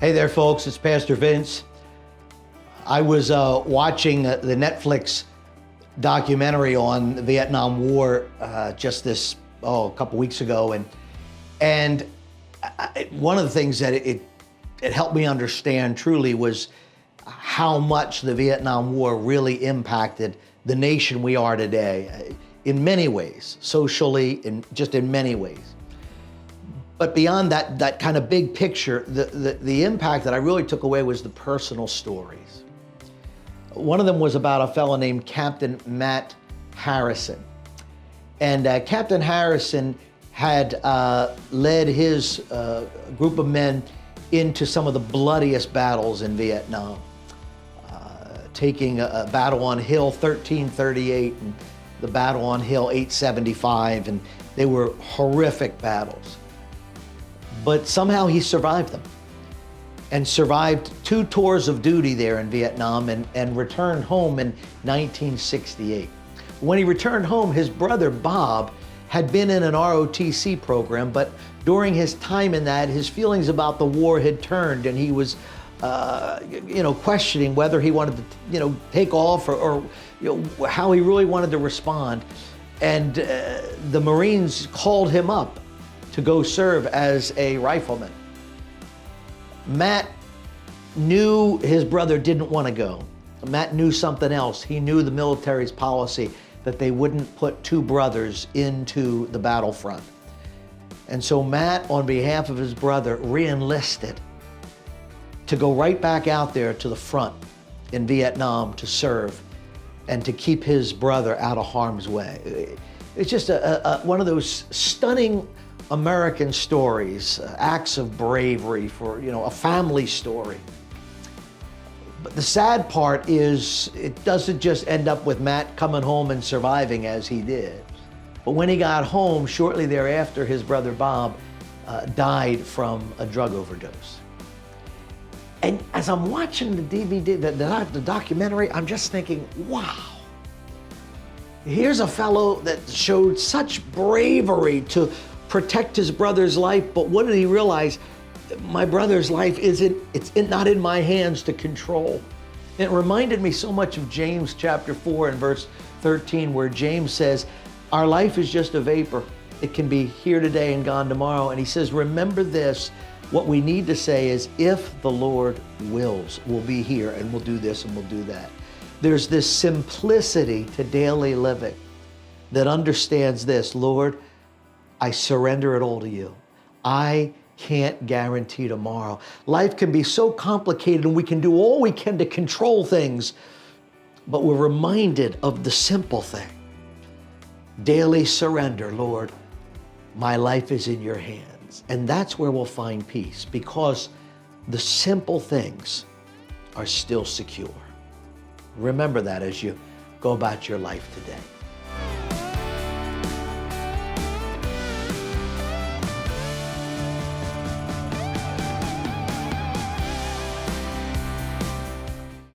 Hey there, folks, it's Pastor Vince. I was watching the Netflix documentary on the Vietnam War just a couple weeks ago, and one of the things that it helped me understand truly was how much the Vietnam War really impacted the nation we are today in many ways, socially, and just in many ways. But beyond that kind of big picture, the impact that I really took away was the personal stories. One of them was about a fellow named Captain Matt Harrison. And Captain Harrison had led his group of men into some of the bloodiest battles in Vietnam, taking a battle on Hill 1338 and the battle on Hill 875, and they were horrific battles. But somehow he survived them and survived 2 tours of duty there in Vietnam and returned home in 1968. When he returned home, his brother Bob had been in an ROTC program, but during his time in that, his feelings about the war had turned, and he was questioning whether he wanted to take off or how he really wanted to respond. And the Marines called him up to go serve as a rifleman. Matt knew his brother didn't want to go. Matt knew something else. He knew the military's policy that they wouldn't put 2 brothers into the battlefront. And so Matt, on behalf of his brother, re-enlisted to go right back out there to the front in Vietnam to serve and to keep his brother out of harm's way. It's just one of those stunning American stories, acts of bravery for, a family story. But the sad part is it doesn't just end up with Matt coming home and surviving as he did. But when he got home, shortly thereafter, his brother Bob died from a drug overdose. And as I'm watching the DVD, the documentary, I'm just thinking, wow. Here's a fellow that showed such bravery to protect his brother's life, but what did he realize? My brother's life it's not in my hands to control. It reminded me so much of James chapter 4 and verse 13, where James says, our life is just a vapor. It can be here today and gone tomorrow. And he says, remember this, what we need to say is, if the Lord wills, we'll be here and we'll do this and we'll do that. There's this simplicity to daily living that understands this, Lord, I surrender it all to you. I can't guarantee tomorrow. Life can be so complicated and we can do all we can to control things, but we're reminded of the simple thing. Daily surrender, Lord, my life is in your hands. And that's where we'll find peace, because the simple things are still secure. Remember that as you go about your life today.